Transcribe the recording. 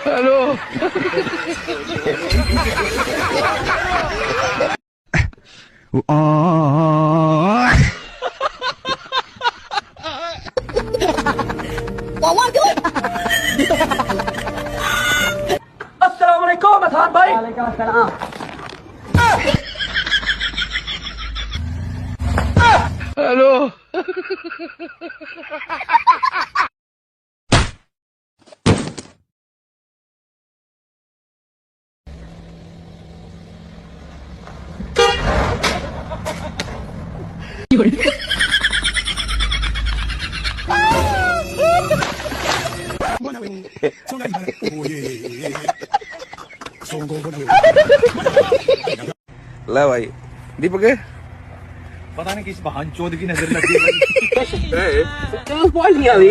Hello अस्सलाम वालेकुम अथान भाई। हेलो ला भाई दीपक है पता नहीं किस बहन चोद की नजर लगी है। नहीं आ रही